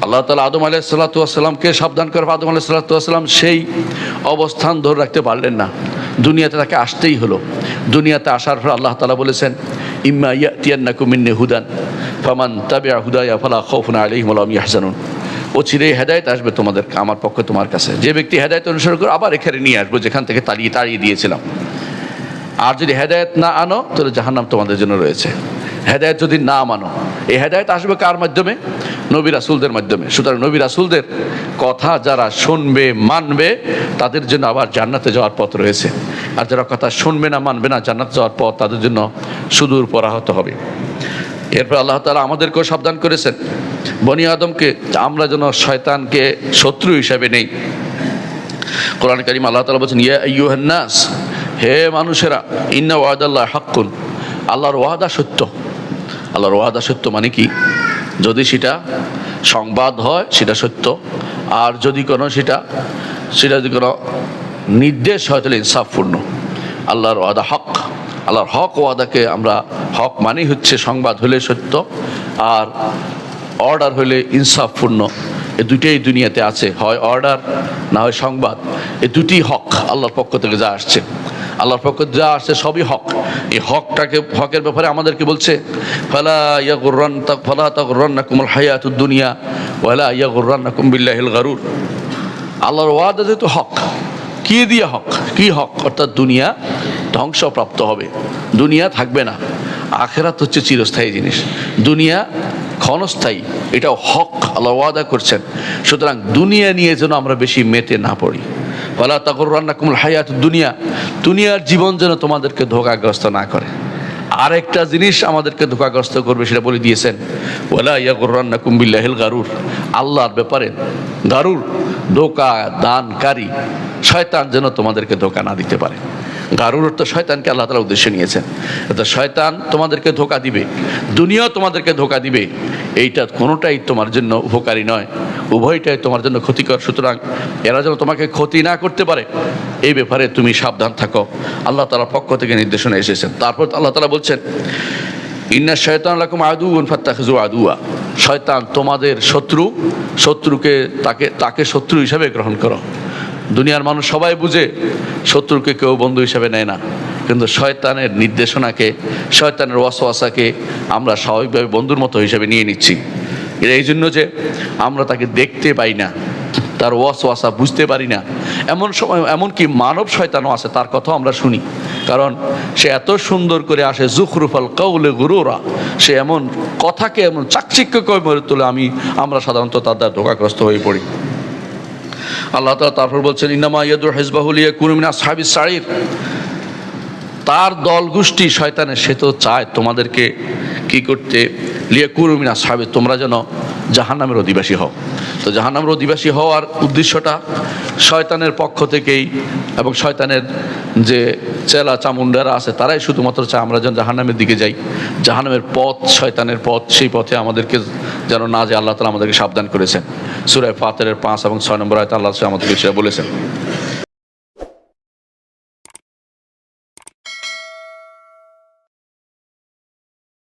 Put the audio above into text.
আল্লাহ তাআলা আদম আলাইহিসসালাতু ওয়াসসালামকে সাবধান করে, আদম আলাইহিসসালাতু ওয়াসসালাম সেই অবস্থান ধরে রাখতে পারলেন না, দুনিয়াতে তাকে আসতেই হলো। দুনিয়াতে আসার পর আল্লাহ তাআলা বলেছেন, ইম্মা ইয়াতিয়ান্নাকুম মিন্নি হুদান ফামান তাবিআ হুদায়া ফালা খাউফুন আলাইহিম ওয়া লা হুম ইয়াহজানুন। চিরে হেদায়েত আসবে তোমাদের, আমার পক্ষে তোমার কাছে। যে ব্যক্তি হেদায়েত অনুসরণ করে আবার এখানে নিয়ে আসবো যেখান থেকে তাড়িয়ে দিয়েছিলাম। আর যদি হেদায়েত না আনো তাহলে জাহান্নাম তোমাদের জন্য রয়েছে। হেদায়েত যদি না মানো, এই হেদায়েত আসবে কার মাধ্যমে? নবী রাসূলদের মাধ্যমে। সুতরাং নবী রাসূলদের কথা যারা শুনবে, মানবে, তাদের জন্য আবার জান্নাতে যাওয়ার পথ রয়েছে। আর যারা কথা শুনবে না, মানবে না, জান্নাতে যাওয়ার পথ তাদের জন্য সুদূর পরাহত হবে। এরপর আল্লাহ তাআলা আমাদেরকেও সাবধান করেছেন, বনি আদমকে, আমরা যেন শয়তানকে শত্রু হিসাবে নেই। কোরআন কারীম আল্লাহ তাআলা বলেছেন, ইয়া আইয়ুহান নাস, হে মানুষেরা, ইন্না ওয়াদাল্লাহি হাক্কুন, আল্লাহর ওয়াদা সত্য। আল্লাহর ওয়াদা সত্য মানে কি? যদি সেটা সংবাদ হয় সেটা সত্য, আর যদি কোনো সেটা যদি কোনো নির্দেশ হয় তাহলে ইনসাফপূর্ণ। আল্লাহর ওয়াদা হক, আল্লাহর হক ওয়াদাকে আমরা হক মানেই হচ্ছে সংবাদ হলে সত্য, আর অর্ডার হলে ইনসাফপূর্ণ। এই দুটোই দুনিয়াতে আছে, হয় অর্ডার না হয় সংবাদ। এই দুটি হক আল্লাহর পক্ষ থেকে যা আসছে, আল্লাহর পক্ষ যা আসছে সবই হক। এই হকের ব্যাপারে আমাদেরকে বলছে, ফালা তাগুররান্নাকুমুল হায়াতুদ দুনিয়া ওয়ালা ইয়াগুররান্নাকুম বিল্লাহিল গারুর। আল্লাহর ওয়াদা যেহেতু হক, কি দিয়ে হক? কি হক? অর্থাৎ দুনিয়া ধ্বংসপ্রাপ্ত হবে, দুনিয়া থাকবে না। আখিরাত হচ্ছে চিরস্থায়ী জিনিস, দুনিয়া ক্ষণস্থায়ী, এটাও হক আল্লাহ ওয়াদা করছেন। সুতরাং দুনিয়া নিয়ে যেন আমরা বেশি মেতে না পড়ি। ওয়ালা তাগুররান্নাকুমুল হায়াতুদ দুনিয়া, দুনিয়ার জীবন যেন তোমাদেরকে ধোঁকাগ্রস্ত না করে। আরেকটা জিনিস আমাদেরকে ধোঁকাগ্রস্ত করবে, সেটা বলে দিয়েছেন, ওয়ালা ইয়াগুররান্নাকুম বিল্লাহিল গারুর। আল্লাহর ব্যাপারে গারুর, ধোঁকা দানকারী শয়তান যেন তোমাদেরকে ধোঁকা না দিতে পারে। গারুর অর্থ শয়তানকে আল্লাহ তাআলা উদ্দেশ্যে নিয়েছেন। অর্থাৎ শয়তান তোমাদেরকে ধোঁকা দিবে, দুনিয়াও তোমাদেরকে ধোঁকা দিবে, এইটা কোনোটাই তোমার জন্য উপকারী নয়, উভয়টাই তোমার জন্য ক্ষতিকর। সুতরাং এরা যেন তোমাকে ক্ষতি না করতে পারে, এই ব্যাপারে তুমি সাবধান থাকো। আল্লাহ তাআলার পক্ষ থেকে নির্দেশনা এসেছেন। তারপর আল্লাহ তাআলা বলছেন, ইন্না শায়তান লাকুম আদুউন ফাত্তাখিযু আদুওয়া, শয়তান তোমাদের শত্রু, শত্রুকে তাকে শত্রু হিসাবে গ্রহণ করো। দুনিয়ার মানুষ সবাই বুঝে শত্রুকে কেউ বন্ধু হিসাবে নেয় না, কিন্তু শয়তানের নির্দেশনাকে, শয়তানের ওয়াসওয়াসাকে আমরা স্বাভাবিকভাবে বন্ধুর মতো হিসাবে নিয়ে নিচ্ছি। এটা এই জন্য যে আমরা তাকে দেখতে পাই না, তার ওয়াসওয়াসা বুঝতে পারি না। এমন সময় এমনকি মানব শয়তানও আছে, তার কথাও আমরা শুনি, কারণ সে এত সুন্দর করে আসে, জুখরুফাল কাউলে গুরুরা, সে এমন কথাকে এমন চাকচিক্যকর করে তোলে, আমরা সাধারণত তার দ্বারা ধোঁকাগ্রস্ত হয়ে পড়ি। আল্লাহ তাআলা তারপর বলছেন, ইন্নামা ইয়াদউ হিজবাহু লিয়াকুনু মিন আসহাবিস সাঈর, তার দল গোষ্ঠী শয়তানের, সে তো চায় তোমাদেরকে কি করতে, লিয়াকুনু মিন আসহাবি, তোমরা যেন জাহান্নামের অধিবাসী হও। তো জাহান্নামের অধিবাসী হওয়ার উদ্দেশ্যটা শয়তানের পক্ষ থেকেই, এবং শয়তানের যে চেলা চামুন্ডারা আছে তারাই শুধুমাত্র চায় আমরা যেন জাহান্নামের দিকে যাই। জাহান্নামের পথ শয়তানের পথ, সেই পথে আমাদেরকে যেন না যায় আল্লাহ তাআলা আমাদেরকে সাবধান করেছেন। সূরা ফাতিরের 5 এবং 6 নম্বর আয়াতে আল্লাহ আমাদেরকে সেটা বলেছেন।